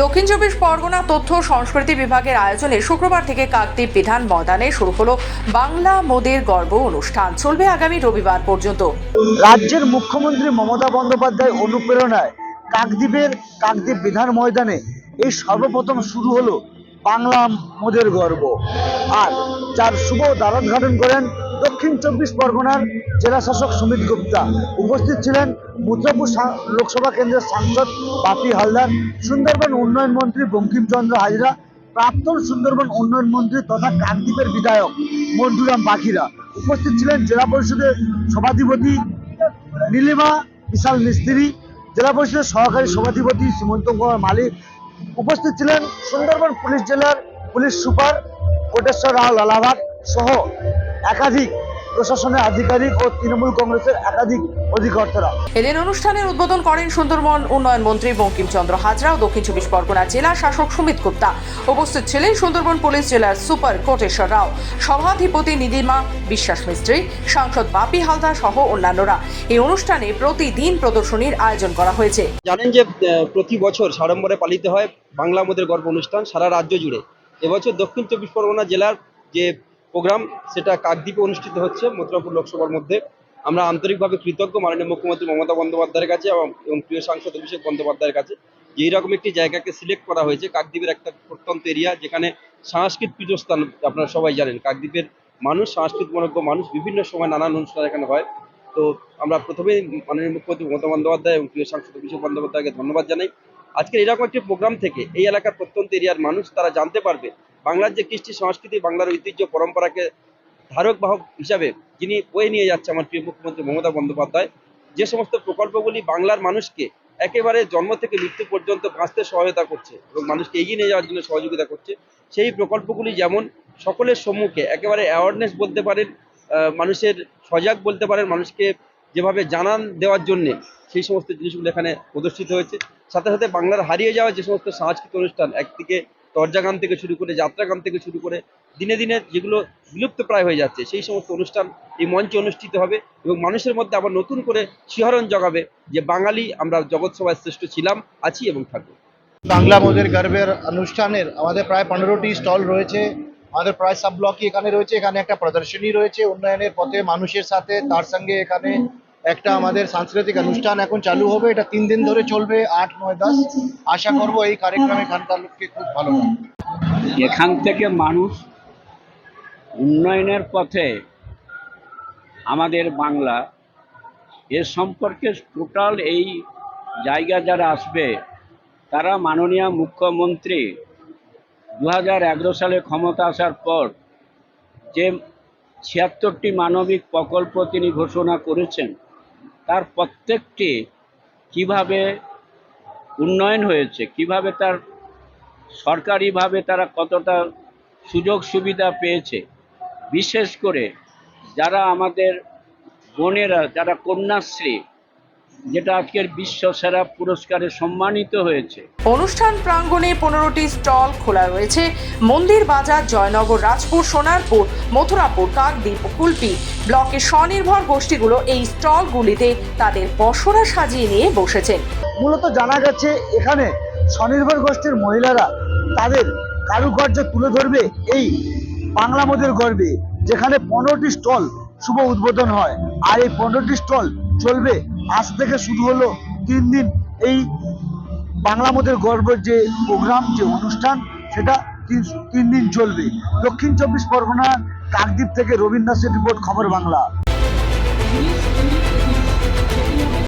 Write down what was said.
দক্ষিণ চব্বিশ পরগনা তথ্য সংস্কৃতি বিভাগের আয়োজনে শুক্রবার থেকে কাকদ্বীপ বিধান ময়দানে শুরু হলো বাংলা মোদের গর্ব অনুষ্ঠান। চলবে আগামী রবিবার পর্যন্ত। রাজ্যের মুখ্যমন্ত্রী মমতা বন্দ্যোপাধ্যায় অনুপ্রেরণায় কাকদ্বীপ বিধান ময়দানে এই সর্বপ্রথম শুরু হলো বাংলা মোদের গর্ব, আর যার শুভ দ্বারোদ্ঘাটন করেন দক্ষিণ চব্বিশ পরগনার জেলা শাসক সুমিত গুপ্তা। উপস্থিত ছিলেন মুদ্রাপুর লোকসভা কেন্দ্রের সাংসদ বাপি হালদার, সুন্দরবন উন্নয়ন মন্ত্রী বঙ্কিমচন্দ্র হাজরা, প্রাক্তন সুন্দরবন উন্নয়ন মন্ত্রী তথা কাকদ্বীপের বিধায়ক মন্টুরাম পাখিরা। উপস্থিত ছিলেন জেলা পরিষদের সভাধিপতি নীলিমা বিশাল মিস্ত্রি, জেলা পরিষদের সহকারী সভাধিপতি সীমন্ত কুমার মালিক। উপস্থিত ছিলেন সুন্দরবন পুলিশ জেলার পুলিশ সুপার কোটেশ্বর রাও লালাভাট সহ একাধিক প্রশাসনের আধিকারিক ও তৃণমূল কংগ্রেসের একাধিক অধিকর্তারা। এদিন অনুষ্ঠানের উদ্বোধন করেন সুন্দরবন উন্নয়ন মন্ত্রী বঙ্কিমচন্দ্র হাজরা ও দক্ষিণ চব্বিশ পরগনা জেলা শাসক সুমিত গুপ্তা। উপস্থিত ছিলেন সুন্দরবন পুলিশ জেলার সুপার কোটেশ্বর রাও, সভাধিপতি নীলিমা বিশ্বাস মিস্ত্রি, সাংসদ বাপি হালদার সহ অন্যান্যরা। এই অনুষ্ঠানে প্রতিদিন প্রদর্শনীর আয়োজন করা হয়েছে। জানেন যে প্রতি বছর সাড়ম্বরে পালিত হয় বাংলা মোদের গর্ব অনুষ্ঠান সারা রাজ্য জুড়ে। এবছর দক্ষিণ চব্বিশ পরগনা জেলার যে প্রোগ্রাম সেটা কাকদ্বীপে অনুষ্ঠিত হচ্ছে মথুরাপুর লোকসভার মধ্যে। আমরা আন্তরিকভাবে কৃতজ্ঞ মাননীয় মুখ্যমন্ত্রী মমতা বন্দ্যোপাধ্যায়ের কাছে এবং প্রিয় সাংসদ অভিষেক বন্দ্যোপাধ্যায়ের কাছে যে এইরকম একটি জায়গাকে সিলেক্ট করা হয়েছে। কাকদ্বীপের একটা প্রত্যন্ত এরিয়া যেখানে সংস্কৃত পীঠস্থান, আপনারা সবাই জানেন কাকদ্বীপের মানুষ সংস্কৃতমনজ্ঞ মানুষ, বিভিন্ন সময় নানান অনুষ্ঠান এখানে হয়। তো আমরা প্রথমেই মাননীয় মুখ্যমন্ত্রী মমতা বন্দ্যোপাধ্যায় এবং প্রিয় সাংসদ অভিষেক বন্দ্যোপাধ্যায়কে ধন্যবাদ জানাই। আজকের এরকম একটি প্রোগ্রাম থেকে এই এলাকার প্রত্যন্ত এরিয়ার মানুষ তারা জানতে পারবে বাংলার যে কৃষ্টি সংস্কৃতি, বাংলার ঐতিহ্য পরম্পরাকে ধারক বাহক হিসাবে যিনি বয়ে নিয়ে যাচ্ছে আমার প্রিয় মুখ্যমন্ত্রী মমতা বন্দ্যোপাধ্যায়, যে সমস্ত প্রকল্পগুলি বাংলার মানুষকে একেবারে জন্ম থেকে মৃত্যু পর্যন্ত বাঁচতে সহায়তা করছে এবং মানুষকে এগিয়ে নিয়ে যাওয়ার জন্য সহযোগিতা করছে, সেই প্রকল্পগুলি যেমন সকলের সম্মুখে একেবারে অ্যাওয়ারনেস বলতে পারেন, মানুষের সজাগ বলতে পারেন, মানুষকে যেভাবে জানান দেওয়ার জন্যে সেই সমস্ত জিনিসগুলো এখানে প্রদর্শিত হয়েছে। সাথে সাথে বাংলার হারিয়ে যাওয়া যে সমস্ত সাংস্কৃতিক অনুষ্ঠান, একদিকে তরজা গান থেকে শুরু করে যাত্রা গান থেকে শুরু করে দিনে দিনে যেগুলো বিলুপ্ত প্রায় হয়ে যাচ্ছে, সেই সমস্ত অনুষ্ঠান এই মঞ্চে অনুষ্ঠিত হবে এবং মানুষের মধ্যে আবার নতুন করে শিহরণ জগাবে যে বাঙালি আমরা জগৎ সভায় শ্রেষ্ঠ ছিলাম, আছি এবং থাকবো। বাংলা মোদের গর্বের অনুষ্ঠানের আমাদের প্রায় 15টি স্টল রয়েছে। আমাদের প্রায় সাব ব্লকই এখানে রয়েছে। এখানে একটা প্রদর্শনী রয়েছে উন্নয়নের পথে মানুষের সাথে, তার সঙ্গে এখানে একটা আমাদের সাংস্কৃতিক অনুষ্ঠান এখন চালু হবে। এটা 3 দিন ধরে চলবে, 8, 9, 10। আশা করব এই কার্যক্রমে এখানকার লোককে খুব ভালো লাগবে। এখান থেকে মানুষ উন্নয়নের পথে আমাদের বাংলা এর সম্পর্কে টোটাল এই জায়গা যারা আসবে তারা মাননীয় মুখ্যমন্ত্রী 2011 সালে ক্ষমতা আসার পর যে 76টি মানবিক প্রকল্প তিনি ঘোষণা করেছেন তার প্রত্যেকটি কিভাবে উন্নয়ন হয়েছে, কিভাবে তার সরকারিভাবে তারা কতটা সুযোগ সুবিধা পেয়েছে, বিশেষ করে যারা আমাদের বোনেরা যারা কন্যাশ্রী, যেটা আজকের বিশ্ব সেরা পুরস্কারে সম্মানিত হয়েছে। অনুষ্ঠান প্রাঙ্গণে 15টি স্টল খোলা রয়েছে। মন্দির বাজার, জয়নগর, রাজপুর, সোনারপুর, মথুরাপুর, কাকদ্বীপ ও কুলপি ব্লকের স্বনির্ভর গোষ্ঠীগুলো এই স্টলগুলিতে তাদের পসরা সাজিয়ে নিয়ে বসেছেন। মূলত জানা গেছে এখানে স্বনির্ভর গোষ্ঠীর মহিলারা তাদের কারুকার্য তুলে ধরবে এই বাংলা মোদের গর্বে, যেখানে 15টি স্টল শুভ উদ্বোধন হয়। আর এই 15টি স্টল চলবে, আজ থেকে শুরু হলো 3 দিন এই বাংলা মোদের গর্বের যে প্রোগ্রাম, যে অনুষ্ঠান, সেটা 3 দিন চলবে। দক্ষিণ চব্বিশ পরগনা কাকদ্বীপ থেকে রবীন্দ্র দাসের রিপোর্ট, খবর বাংলা।